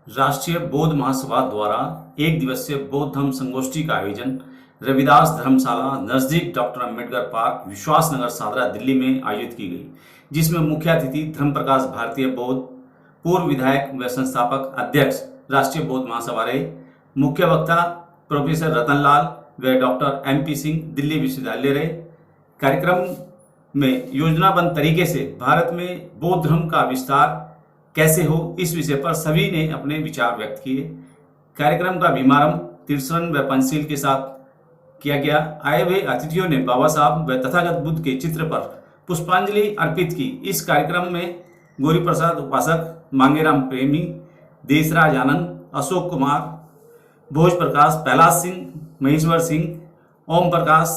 राष्ट्रीय बौद्ध महासभा द्वारा एक दिवसीय बौद्ध धम्म संगोष्ठी का आयोजन रविदास धर्मशाला नजदीक डॉक्टर अंबेडकर पार्क विश्वास नगर सादरा दिल्ली में आयोजित की गई, जिसमें मुख्य अतिथि धर्म प्रकाश भारतीय बौद्ध पूर्व विधायक व संस्थापक अध्यक्ष राष्ट्रीय बौद्ध महासभा रहे। मुख्य वक्ता प्रोफेसर रतन लाल व डॉक्टर MP सिंह दिल्ली विश्वविद्यालय रहे। कार्यक्रम में योजनाबद्ध तरीके से भारत में बौद्ध धर्म का विस्तार कैसे हो, इस विषय पर सभी ने अपने विचार व्यक्त किए। कार्यक्रम का शुभारंभ तीर्थन व पंचशील के साथ किया गया। आए हुए अतिथियों ने बाबा साहब व तथागत बुद्ध के चित्र पर पुष्पांजलि अर्पित की। इस कार्यक्रम में गौरी प्रसाद उपासक, मांगेराम प्रेमी, देशराज आनंद, अशोक कुमार, भोज प्रकाश, प्रहलाद सिंह, महेश्वर सिंह, ओम प्रकाश,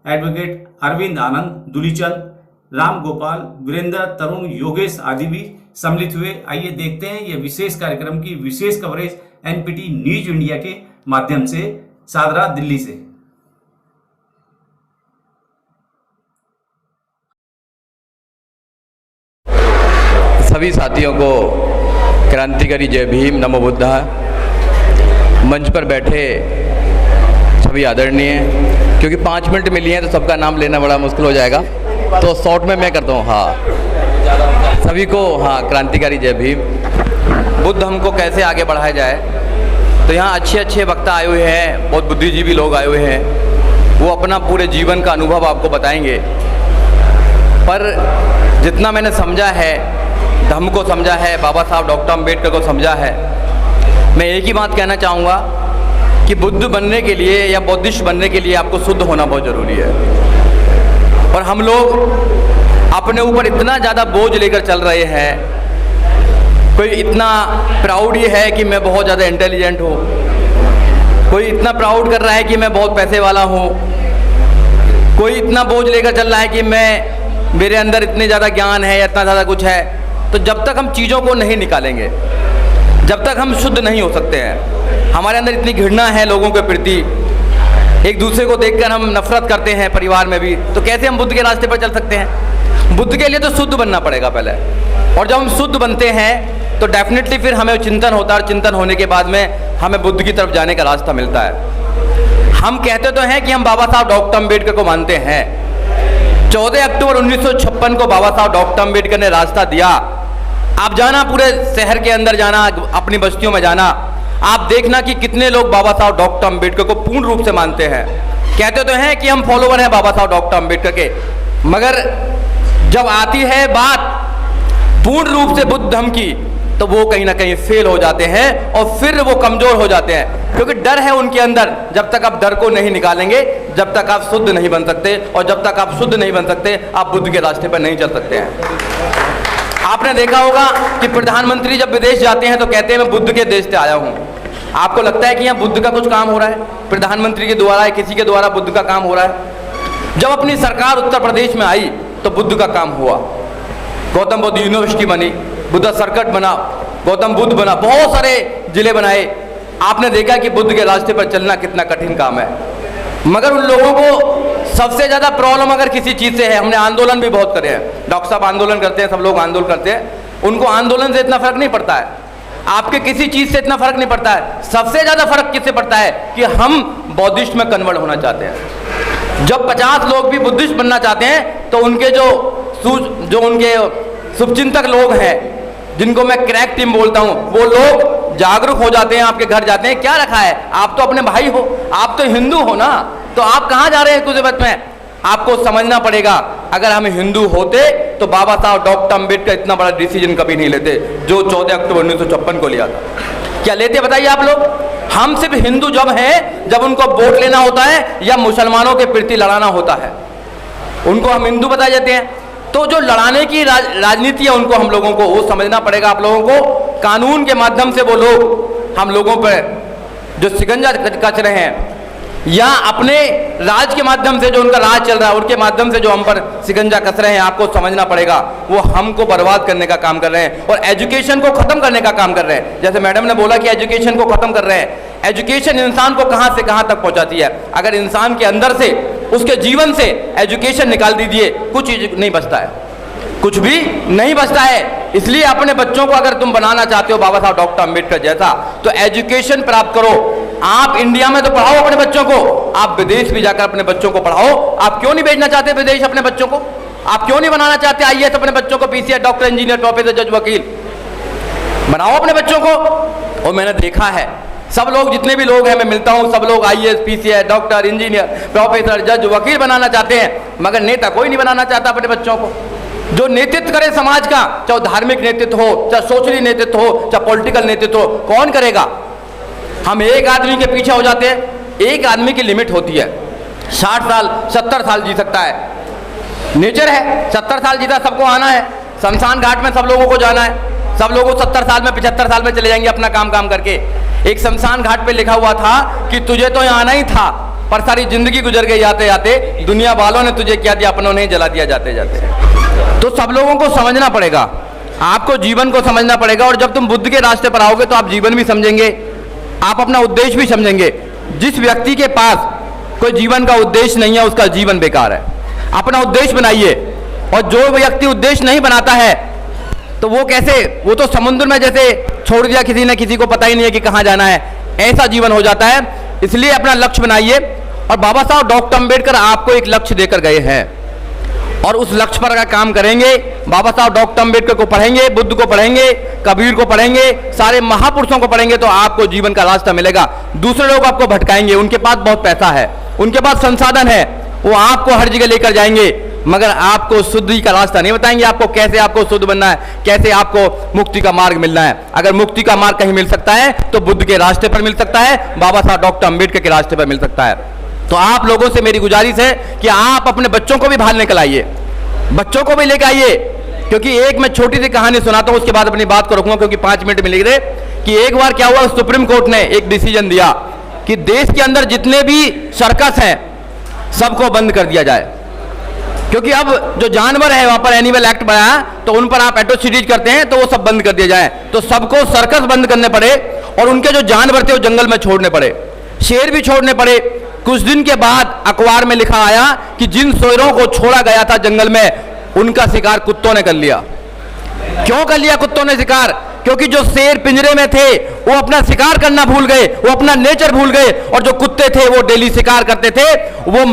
एडवोकेट अरविंद आनंद, दुलीचंद, राम गोपाल, वीरेंद्र, तरुण, योगेश आदि भी सम्मिलित हुए। आइए देखते हैं यह विशेष कार्यक्रम की विशेष कवरेज NPT न्यूज इंडिया के माध्यम से सादरा दिल्ली से। सभी साथियों को क्रांतिकारी जय भीम, नमो बुद्धा। मंच पर बैठे सभी आदरणीय, क्योंकि 5 मिनट मिली हैं तो सबका नाम लेना बड़ा मुश्किल हो जाएगा, तो शॉर्ट में मैं करता हूँ। सभी को क्रांतिकारी जय भीम। बुद्ध हमको कैसे आगे बढ़ाया जाए, तो यहाँ अच्छे अच्छे वक्ता आए हुए हैं, बहुत बुद्धिजीवी लोग आए हुए हैं। वो अपना पूरे जीवन का अनुभव आपको बताएंगे। पर जितना मैंने समझा है, धम्म को समझा है, बाबा साहब डॉक्टर अम्बेडकर को समझा है, मैं एक ही बात कहना चाहूँगा कि बुद्ध बनने के लिए या बौद्धिस्ट बनने के लिए आपको शुद्ध होना बहुत ज़रूरी है। और हम लोग अपने ऊपर इतना ज़्यादा बोझ लेकर चल रहे हैं। कोई इतना प्राउड ये है कि मैं बहुत ज़्यादा इंटेलिजेंट हूँ, कोई इतना प्राउड कर रहा है कि मैं बहुत पैसे वाला हूँ, कोई इतना बोझ लेकर चल रहा है कि मेरे अंदर इतने ज़्यादा ज्ञान है या इतना ज़्यादा कुछ है। तो जब तक हम चीज़ों को नहीं निकालेंगे, जब तक हम शुद्ध नहीं हो सकते हैं। हमारे अंदर इतनी घृणा है लोगों के प्रति, एक दूसरे को देखकर हम नफरत करते हैं परिवार में भी, तो कैसे हम बुद्ध के रास्ते पर चल सकते हैं? बुद्ध के लिए तो शुद्ध बनना पड़ेगा पहले, और जब हम शुद्ध बनते हैं तो डेफिनेटली फिर हमें चिंतन होता है, और चिंतन होने के बाद में हमें बुद्ध की तरफ जाने का रास्ता मिलता है। हम कहते तो हैं कि हम बाबा साहब डॉक्टर अम्बेडकर को मानते हैं। 14 अक्टूबर 1956 को बाबा साहब डॉक्टर अम्बेडकर ने रास्ता दिया। आप जाना, पूरे शहर के अंदर जाना, अपनी बस्तियों में जाना, आप देखना कि कितने लोग बाबा साहब डॉक्टर अम्बेडकर को पूर्ण रूप से मानते हैं। कहते तो हैं कि हम फॉलोवर हैं बाबा साहब डॉक्टर अम्बेडकर के, मगर जब आती है बात पूर्ण रूप से बुद्ध धर्म की, तो वो कहीं ना कहीं फेल हो जाते हैं और फिर वो कमजोर हो जाते हैं, क्योंकि डर है उनके अंदर। जब तक आप डर को नहीं निकालेंगे, जब तक आप शुद्ध नहीं बन सकते, और जब तक आप शुद्ध नहीं बन सकते, आप बुद्ध के रास्ते पर नहीं चल सकते हैं। आपने देखा होगा कि प्रधानमंत्री जब विदेश जाते हैं तो कहते हैं मैं बुद्ध के देश से आया हूँ। आपको लगता है कि यहाँ बुद्ध का कुछ काम हो रहा है? प्रधानमंत्री के द्वारा या किसी के द्वारा बुद्ध का काम हो रहा है? जब अपनी सरकार उत्तर प्रदेश में आई तो बुद्ध का काम हुआ। गौतम बुद्ध यूनिवर्सिटी बनी, बुद्ध सर्किट बना, गौतम बुद्ध बना, बहुत सारे जिले बनाए। आपने देखा कि बुद्ध के रास्ते पर चलना कितना कठिन काम है। मगर उन लोगों को सबसे ज़्यादा प्रॉब्लम अगर किसी चीज़ से है, हमने आंदोलन भी बहुत करे हैं, डॉक्टर साहब आंदोलन करते हैं, सब लोग आंदोलन करते हैं, उनको आंदोलन से इतना फर्क नहीं पड़ता है, आपके किसी चीज़ से इतना फर्क नहीं पड़ता है। सबसे ज़्यादा फर्क किससे पड़ता है कि हम बौद्धिस्ट में कन्वर्ट होना चाहते हैं। जब 50 लोग भी बुद्धिस्ट बनना चाहते हैं तो उनके जो उनके शुभचिंतक लोग हैं, जिनको मैं क्रैक टीम बोलता हूँ, वो लोग जागरूक हो जाते हैं, आपके घर जाते हैं, क्या रखा है, आप तो अपने भाई हो, आप तो हिंदू हो ना, तो आप कहाँ जा रहे हैं कुछ में? आपको समझना पड़ेगा, अगर हम हिंदू होते तो बाबा साहब डॉक्टर अम्बेडकर इतना बड़ा डिसीजन कभी नहीं लेते जो 14 अक्टूबर 1956 को लिया था। क्या लेते बताइए आप लोग? हम सिर्फ हिंदू जब हैं जब उनको वोट लेना होता है या मुसलमानों के प्रति लड़ाना होता है, उनको हम हिंदू बताए जाते हैं। तो जो लड़ाने की राजनीति है, उनको हम लोगों को वो समझना पड़ेगा। आप लोगों को कानून के माध्यम से वो लोग हम लोगों पर जो शिकंजा कस रहे हैं, या अपने राज के माध्यम से जो उनका राज चल रहा है, उनके माध्यम से जो हम पर शिकंजा कस रहे हैं, आपको समझना पड़ेगा वो हमको बर्बाद करने का काम कर रहे हैं और एजुकेशन को खत्म करने का काम कर रहे हैं। जैसे मैडम ने बोला कि एजुकेशन को खत्म कर रहे हैं। एजुकेशन इंसान को कहां से कहां तक पहुंचाती है? अगर इंसान के अंदर से, उसके जीवन से एजुकेशन निकाल दीजिए, कुछ नहीं बचता है। कुछ भी नहीं बचता है। इसलिए अपने बच्चों को अगर तुम बनाना चाहते हो बाबा साहब डॉक्टर अंबेडकर जैसा, तो एजुकेशन प्राप्त करो। आप इंडिया में तो पढ़ाओ अपने बच्चों को, आप विदेश भी जाकर अपने बच्चों को पढ़ाओ। आप क्यों नहीं भेजना चाहते विदेश अपने बच्चों को? आप क्यों नहीं बनाना चाहते आईएएस अपने बच्चों को, पीसीएस, डॉक्टर, इंजीनियर, प्रोफेसर, जज, वकील? बनाओ अपने बच्चों को। और मैंने देखा है सब लोग, जितने भी लोग हैं मैं मिलता हूं, सब लोग IAS, PCS, doctor, engineer, professor, जज, वकील बनाना चाहते हैं, मगर नेता कोई नहीं बनाना चाहता अपने बच्चों को। जो नेतृत्व करे समाज का, चाहे धार्मिक नेतृत्व हो, चाहे सोशली नेतृत्व हो, चाहे पॉलिटिकल नेतृत्व हो, कौन करेगा? हम एक आदमी के पीछे हो जाते हैं। एक आदमी की लिमिट होती है, 60 साल 70 साल जी सकता है, नेचर है। 70 साल जीता, सबको आना है शमशान घाट में, सब लोगों को जाना है। सब लोग 70 साल में 75 साल में चले जाएंगे अपना काम करके। एक शमशान घाट पे लिखा हुआ था कि तुझे तो यहाँ आना ही था, पर सारी जिंदगी गुजर गई आते आते, दुनिया वालों ने तुझे क्या दिया, अपनों ने जला दिया जाते जाते। तो सब लोगों को समझना पड़ेगा, आपको जीवन को समझना पड़ेगा। और जब तुम बुद्ध के रास्ते पर आओगे तो आप जीवन भी समझेंगे, आप अपना उद्देश्य भी समझेंगे। जिस व्यक्ति के पास कोई जीवन का उद्देश्य नहीं है उसका जीवन बेकार है। अपना उद्देश्य बनाइए। और जो व्यक्ति उद्देश्य नहीं बनाता है तो वो कैसे, वो तो समुद्र में जैसे छोड़ दिया किसी ने, किसी को पता ही नहीं है कि कहाँ जाना है, ऐसा जीवन हो जाता है। इसलिए अपना लक्ष्य बनाइए। और बाबा साहब डॉक्टर अंबेडकर आपको एक लक्ष्य देकर गए हैं और उस लक्ष्य पर अगर काम करेंगे, बाबा साहब डॉक्टर अंबेडकर को पढ़ेंगे, बुद्ध को पढ़ेंगे, कबीर को पढ़ेंगे, सारे महापुरुषों को पढ़ेंगे, तो आपको जीवन का रास्ता मिलेगा। दूसरे लोग आपको भटकाएंगे, उनके पास बहुत पैसा है, उनके पास संसाधन है, वो आपको हर जगह लेकर जाएंगे, मगर आपको शुद्धि का रास्ता नहीं बताएंगे। आपको कैसे आपको शुद्ध बनना है, कैसे आपको मुक्ति का मार्ग मिलना है। अगर मुक्ति का मार्ग कहीं मिल सकता है तो बुद्ध के रास्ते पर मिल सकता है, बाबा साहब डॉक्टर अंबेडकर के रास्ते पर मिल सकता है। तो आप लोगों से मेरी गुजारिश है कि आप अपने बच्चों को भी बाहर निकल आइए, बच्चों को भी लेकर आइए। क्योंकि एक मैं छोटी सी कहानी सुनाता हूं, उसके बाद अपनी बात को रखूंगा क्योंकि 5 मिनट मिल गए। कि एक बार क्या हुआ, सुप्रीम कोर्ट ने एक डिसीजन दिया कि देश के अंदर जितने भी सर्कस हैं सबको बंद कर दिया जाए। क्योंकि अब जो जानवर है वहां पर एनिमल एक्ट बनाया, तो उन पर आप एट्रोसिटीज करते हैं तो वो सब बंद कर दिया जाए। तो सबको सर्कस बंद करने पड़े और उनके जो जानवर थे वो जंगल में छोड़ने पड़े, शेर भी छोड़ने पड़े। कुछ दिन के बाद अखबार में लिखा आया कि जिन शेरों को छोड़ा गया था जंगल में, उनका शिकार कुत्तों ने कर लिया। क्यों कर लिया कुत्तों ने शिकार? क्योंकि जो शेर पिंजरे में थे वो अपना शिकार करना भूल गए, वो अपना नेचर भूल गए, और जो कुत्ते थे वो डेली शिकार करते थे, वो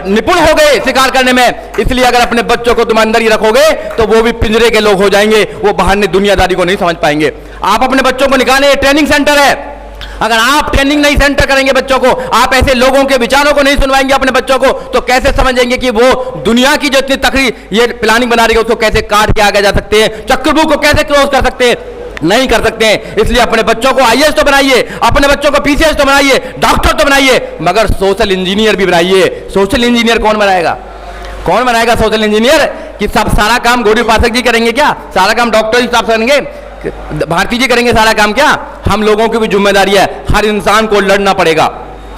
निपुण हो गए शिकार करने में। इसलिए अगर अपने बच्चों को तुम अंदर ही रखोगे तो वो भी पिंजरे के लोग हो जाएंगे, वो बाहर दुनियादारी को नहीं समझ पाएंगे। आप अपने बच्चों को निकालें, ट्रेनिंग सेंटर है। अगर आप ट्रेनिंग नहीं सेंटर करेंगे बच्चों को, आप ऐसे लोगों के विचारों को नहीं सुनवाएंगे अपने बच्चों को, तो कैसे समझेंगे कि वो दुनिया की जो इतनी तकड़ी ये प्लानिंग बना रही है उसको कैसे काट के आगे जा सकते हैं, चक्रव्यूह को कैसे क्रॉस कर सकते हैं? नहीं कर सकते हैं। इसलिए अपने बच्चों को आईएएस तो बनाइए, अपने बच्चों को पीसीएस तो बनाइए, डॉक्टर तो बनाइए, मगर सोशल इंजीनियर भी बनाइए। सोशल इंजीनियर कौन बनाएगा? कौन बनाएगा सोशल इंजीनियर? कि सब सारा काम गौरी उपासक जी करेंगे क्या? सारा काम डॉक्टर साहब करेंगे, भारती जी करेंगे सारा काम क्या? हम लोगों की भी जिम्मेदारी है। हर इंसान को लड़ना पड़ेगा,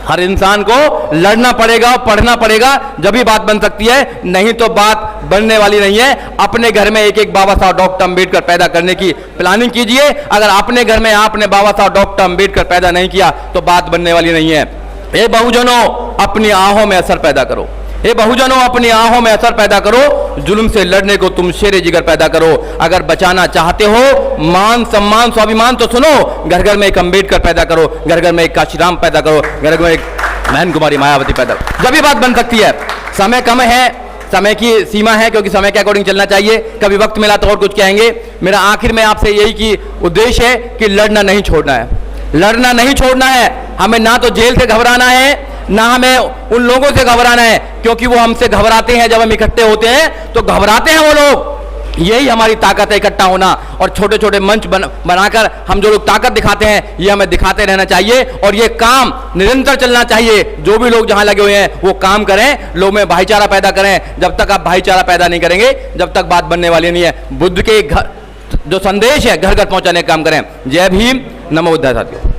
हर इंसान को लड़ना पड़ेगा, पढ़ना पड़ेगा, जब भी बात बन सकती है, नहीं तो बात बनने वाली नहीं है। अपने घर में एक एक बाबा साहब डॉक्टर अंबेडकर पैदा करने की प्लानिंग कीजिए। अगर अपने घर में आपने बाबा साहब डॉक्टर अंबेडकर पैदा नहीं किया तो बात बनने वाली नहीं है। ये बहुजनों अपनी आहों में असर पैदा करो, ये बहुजनों अपनी आहों में असर पैदा करो। जुल्म से लड़ने को तुम शेरे जिगर पैदा करो। अगर बचाना चाहते हो मान सम्मान स्वाभिमान तो सुनो, घर घर में एक अंबेडकर पैदा करो, घर घर में एक काशीराम पैदा करो, घर घर में एक बहन कुमारी मायावती पैदा करो, जब भी बात बन सकती है। समय कम है, समय की सीमा है, क्योंकि समय के अकॉर्डिंग चलना चाहिए। कभी वक्त मिला तो और कुछ कहेंगे। मेरा आखिर में आपसे यही कि उद्देश्य है कि लड़ना नहीं छोड़ना है, लड़ना नहीं छोड़ना है। हमें ना तो जेल से घबराना है, ना हमें उन लोगों से घबराना है, क्योंकि वो हमसे घबराते हैं। जब हम इकट्ठे होते हैं तो घबराते हैं वो लोग। यही हमारी ताकत है, इकट्ठा होना। और छोटे छोटे मंच बनाकर हम जो लोग ताकत दिखाते हैं, ये हमें दिखाते रहना चाहिए और ये काम निरंतर चलना चाहिए। जो भी लोग जहां लगे हुए हैं वो काम करें, लोग में भाईचारा पैदा करें। जब तक आप भाईचारा पैदा नहीं करेंगे, जब तक बात बनने वाली नहीं है। बुद्ध के घर जो संदेश है घर घर पहुंचाने का काम करें। जय भीम, नमो बुद्धाय साथियों।